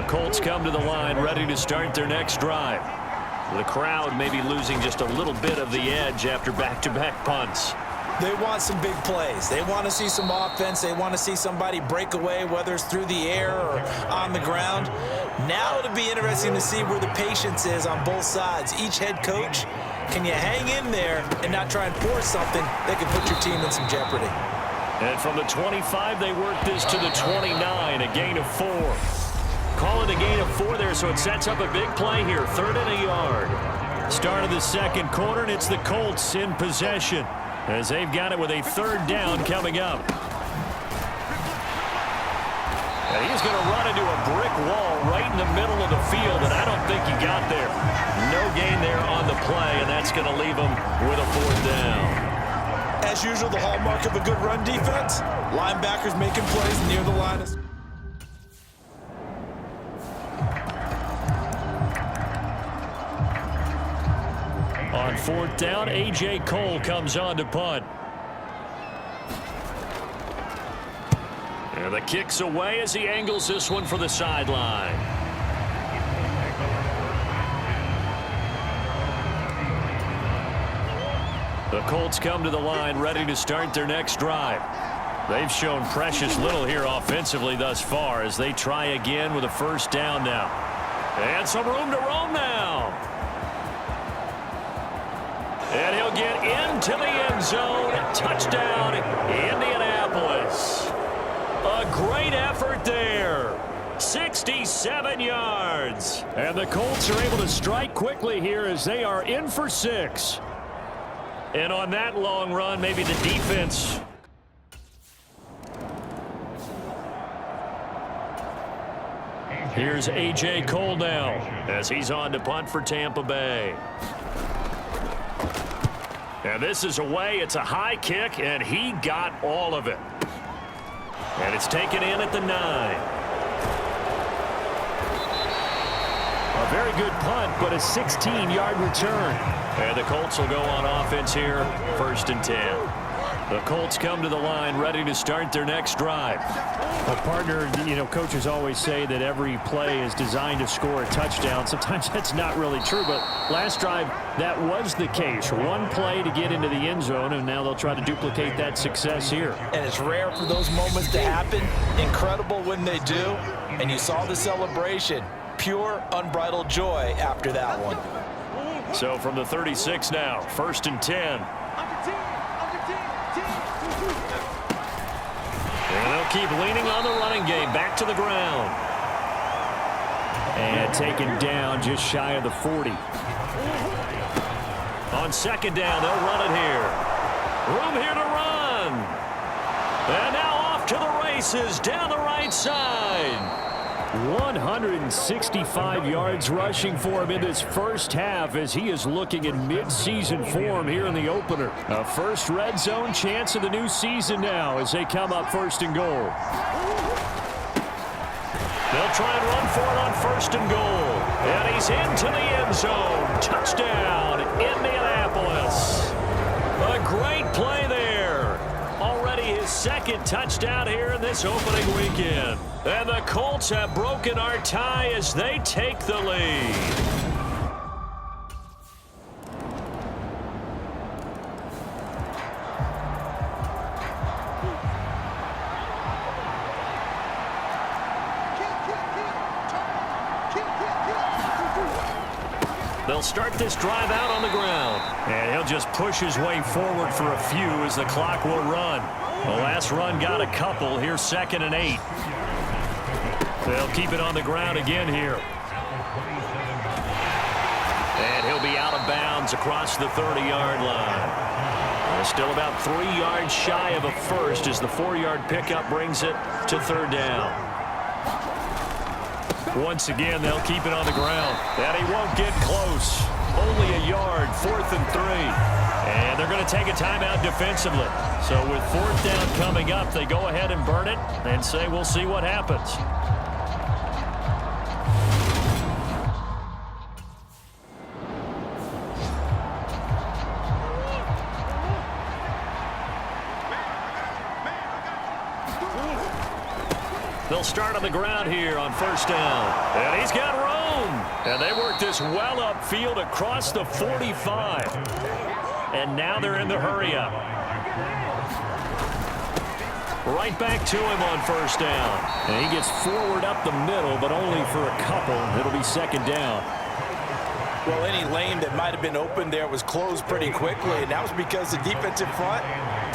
The Colts come to the line ready to start their next drive. The crowd may be losing just a little bit of the edge after back-to-back punts. They want some big plays. They want to see some offense. They want to see somebody break away, whether it's through the air or on the ground. Now it'll be interesting to see where the patience is on both sides. Each head coach, can you hang in there and not try and force something that could put your team in some jeopardy? And from the 25, they work this to the 29, a gain of 4. Call it a gain of 4 there, so it sets up a big play here, 3rd and a yard. Start of the second quarter, and it's the Colts in possession as they've got it with a 3rd down coming up. And he's going to run into a brick wall right in the middle of the field, and I don't think he got there. No gain there on the play, and that's going to leave him with a 4th down. As usual, the hallmark of a good run defense, linebackers making plays near the line of... On 4th down, A.J. Cole comes on to punt. And the kick's away as he angles this one for the sideline. The Colts come to the line ready to start their next drive. They've shown precious little here offensively thus far as they try again with a 1st down now. And some room to roam now. And he'll get into the end zone. Touchdown, Indianapolis. A great effort there. 67 yards. And the Colts are able to strike quickly here as they are in for 6. And on that long run, maybe the defense. Here's A.J. Cole now as he's on to punt for Tampa Bay. And this is away. It's a high kick, and he got all of it. And it's taken in at the 9. A very good punt, but a 16-yard return. And the Colts will go on offense here, 1st and 10. The Colts come to the line ready to start their next drive. Well, partner, coaches always say that every play is designed to score a touchdown. Sometimes that's not really true, but last drive, that was the case. One play to get into the end zone, and now they'll try to duplicate that success here. And it's rare for those moments to happen. Incredible when they do. And you saw the celebration. Pure, unbridled joy after that one. So from the 36 now, 1st and 10. And they'll keep leaning on the running game. Back to the ground. And taken down just shy of the 40. On 2nd down, they'll run it here. Room here to run. And now off to the races down the right side. 165 yards rushing for him in this first half as he is looking in mid-season form here in the opener. A first red zone chance of the new season now as they come up 1st and goal. They'll try and run for it on 1st and goal. And he's into the end zone. Touchdown, Indianapolis. A great play there. Already his 2nd touchdown here in this opening weekend. And the Colts have broken our tie as they take the lead. They'll start this drive out on the ground. And he'll just push his way forward for a few as the clock will run. The last run got a couple. Here's 2nd and 8. They'll keep it on the ground again here. And he'll be out of bounds across the 30-yard line. Still about 3 yards shy of a first as the 4-yard pickup brings it to 3rd down. Once again, they'll keep it on the ground. And he won't get close. Only a yard, 4th and 3. And they're going to take a timeout defensively. So with 4th down coming up, they go ahead and burn it and say we'll see what happens. They'll start on the ground here on first down. And he's got room. And they work this well upfield across the 45. And now they're in the hurry-up. Right back to him on first down. And he gets forward up the middle, but only for a couple. It'll be second down. Well, any lane that might have been open there was closed pretty quickly, and that was because the defensive front,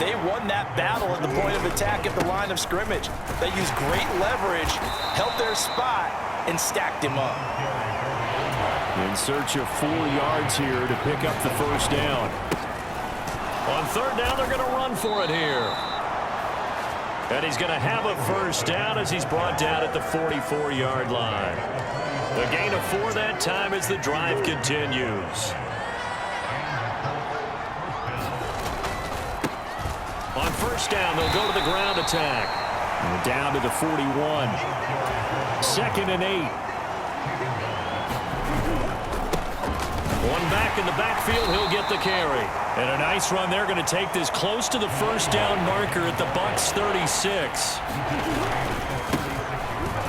they won that battle at the point of attack at the line of scrimmage. They used great leverage, held their spot, and stacked him up. In search of 4 yards here to pick up the first down. On third down, they're going to run for it here. And he's going to have a first down as he's brought down at the 44-yard line. A gain of 4 that time as the drive continues. On first down, they'll go to the ground attack. And down to the 41. Second and 8. One back in the backfield, he'll get the carry. And a nice run there, going to take this close to the first down marker at the Bucs 36.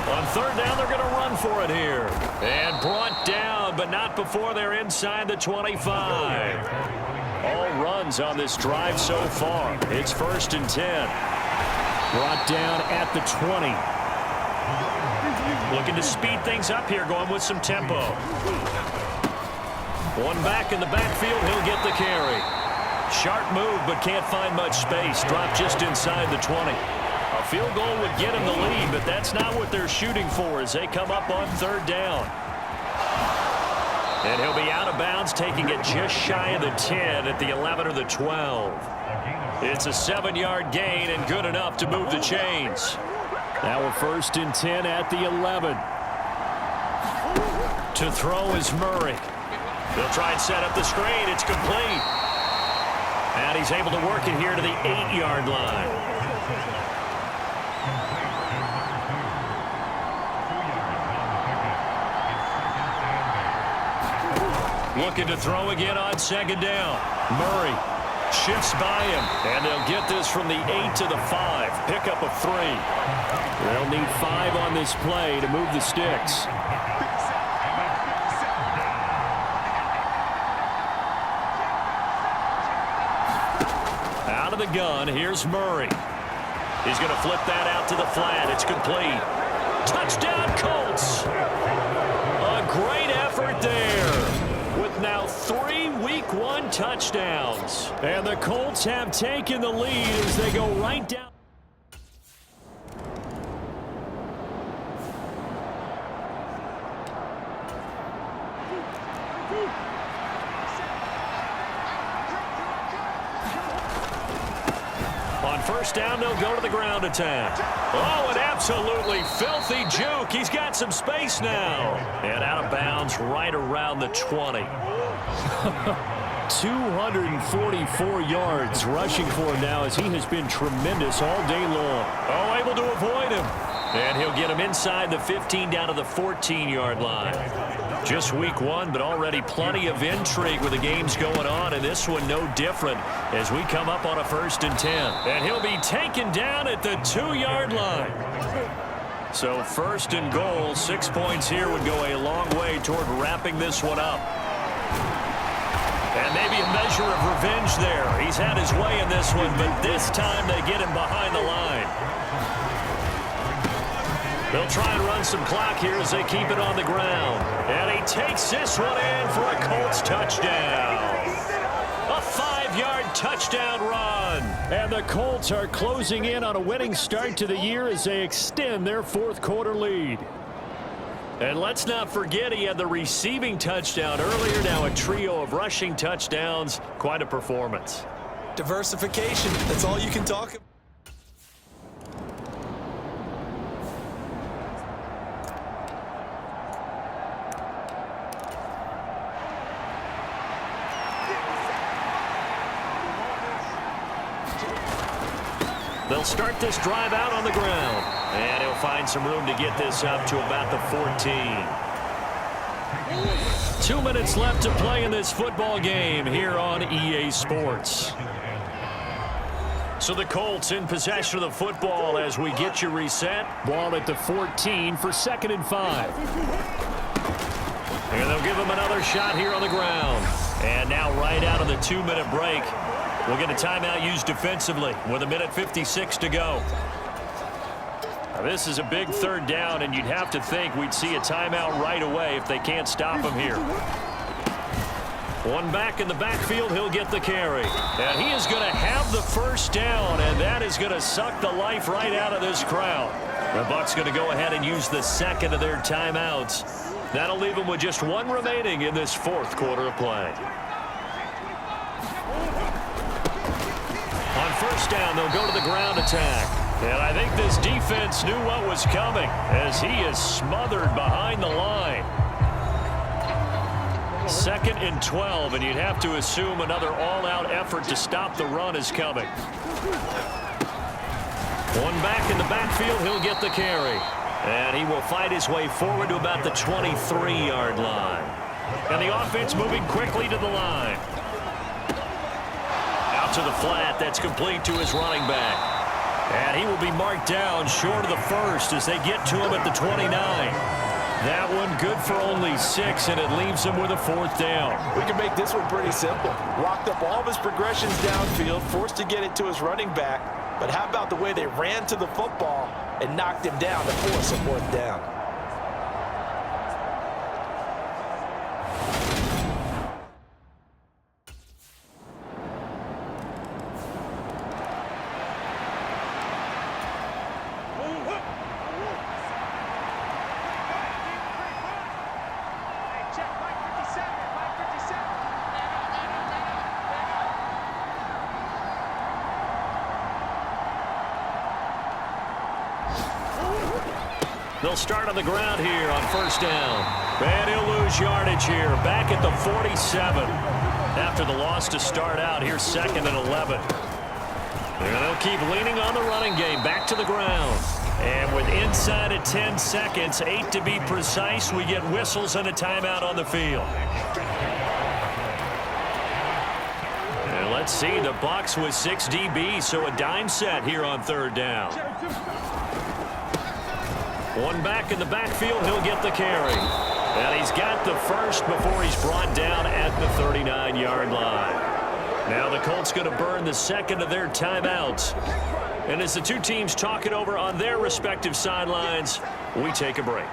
On third down, they're going to run for it here. And brought down, but not before they're inside the 25. All runs on this drive so far. It's first and 10. Brought down at the 20. Looking to speed things up here, going with some tempo. One back in the backfield, he'll get the carry. Sharp move, but can't find much space. Dropped just inside the 20. A field goal would get him the lead, but that's not what they're shooting for as they come up on third down. And he'll be out of bounds, taking it just shy of the 10 at the 11 or the 12. It's a 7-yard gain and good enough to move the chains. Now a first and 10 at the 11. To throw is Murray. They'll try and set up the screen. It's complete. And he's able to work it here to the 8-yard line. Looking to throw again on second down. Murray shifts by him, and they'll get this from the 8 to the 5. Pickup of 3. They'll need 5 on this play to move the sticks. Out of the gun, here's Murray. He's going to flip that out to the flat. It's complete. Touchdown, Colts. A great effort there. With now 3 Week 1 touchdowns. And the Colts have taken the lead as they go right down. On first down, they'll go to the ground attack. Oh, an absolutely filthy juke. He's got some space now. And out of bounds right around the 20. 244 yards rushing for him now as he has been tremendous all day long. Oh, able to avoid him. And he'll get him inside the 15 down to the 14-yard line. Just week 1, but already plenty of intrigue with the games going on, and this one no different as we come up on a first and 10. And he'll be taken down at the 2-yard line. So first and goal, 6 points here would go a long way toward wrapping this one up. And maybe a measure of revenge there. He's had his way in this one, but this time they get him behind the line. They'll try and run some clock here as they keep it on the ground. And he takes this one in for a Colts touchdown. A 5-yard touchdown run. And the Colts are closing in on a winning start to the year as they extend their 4th quarter lead. And let's not forget he had the receiving touchdown earlier. Now a trio of rushing touchdowns. Quite a performance. Diversification, that's all you can talk about. They'll start this drive out on the ground. And he'll find some room to get this up to about the 14. 2 minutes left to play in this football game here on EA Sports. So the Colts in possession of the football as we get you reset. Ball at the 14 for 2nd and 5. And they'll give him another shot here on the ground. And now right out of the 2-minute break, we'll get a timeout used defensively with 1:56 to go. Now, this is a big 3rd down, and you'd have to think we'd see a timeout right away if they can't stop him here. One back in the backfield, he'll get the carry. And he is going to have the 1st down, and that is going to suck the life right out of this crowd. The Bucs going to go ahead and use the 2nd of their timeouts. That'll leave them with just 1 remaining in this 4th quarter of play. On 1st down, they'll go to the ground attack. And I think this defense knew what was coming as he is smothered behind the line. 2nd and 12, and you'd have to assume another all-out effort to stop the run is coming. One back in the backfield, he'll get the carry. And he will fight his way forward to about the 23-yard line. And the offense moving quickly to the line. Out to the flat, that's complete to his running back. And he will be marked down short of the 1st as they get to him at the 29. That one good for only 6, and it leaves him with a 4th down. We can make this one pretty simple. Locked up all of his progressions downfield, forced to get it to his running back. But how about the way they ran to the football and knocked him down to force a 4th down? They'll start on the ground here on 1st down. And he'll lose yardage here, back at the 47. After the loss to start out, here's 2nd and 11. And they'll keep leaning on the running game, back to the ground. And with inside of 10 seconds, 8 to be precise, we get whistles and a timeout on the field. And let's see, the Bucs with 6 DBs, so a dime set here on 3rd down. One back in the backfield, he'll get the carry. And he's got the 1st before he's brought down at the 39-yard line. Now the Colts going to burn the 2nd of their timeouts. And as the two teams talk it over on their respective sidelines, we take a break.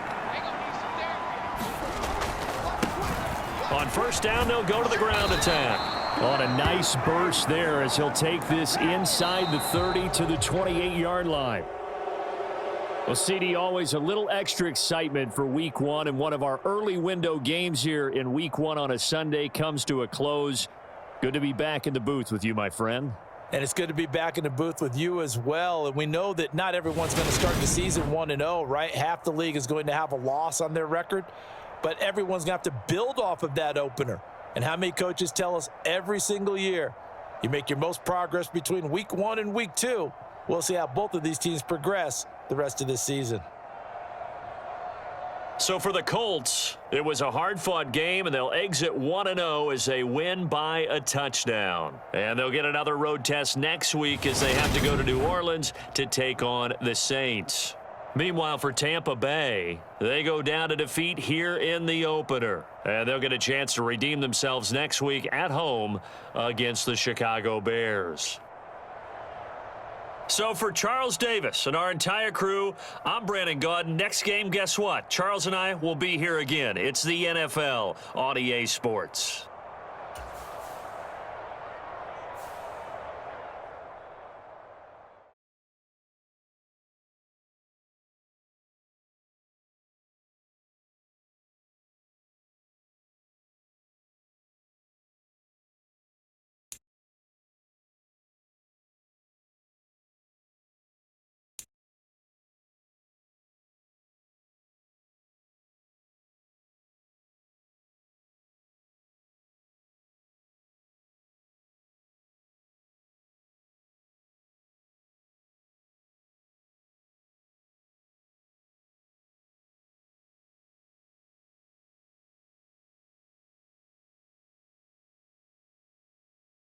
On 1st down, they'll go to the ground attack. On a nice burst there as he'll take this inside the 30 to the 28-yard line. Well, CD, always a little extra excitement for Week 1, and one of our early window games here in Week 1 on a Sunday comes to a close. Good to be back in the booth with you, my friend. And it's good to be back in the booth with you as well. And we know that not everyone's going to start the season 1-0, right? Half the league is going to have a loss on their record, but everyone's going to have to build off of that opener. And how many coaches tell us every single year, you make your most progress between Week 1 and Week 2. We'll see how both of these teams progress the rest of this season. So for the Colts, it was a hard-fought game, and they'll exit 1-0 as they win by a touchdown. And they'll get another road test next week as they have to go to New Orleans to take on the Saints. Meanwhile, for Tampa Bay, they go down to defeat here in the opener. And they'll get a chance to redeem themselves next week at home against the Chicago Bears. So for Charles Davis and our entire crew, I'm Brandon Gaudin. Next game, guess what? Charles and I will be here again. It's the NFL on EA Sports.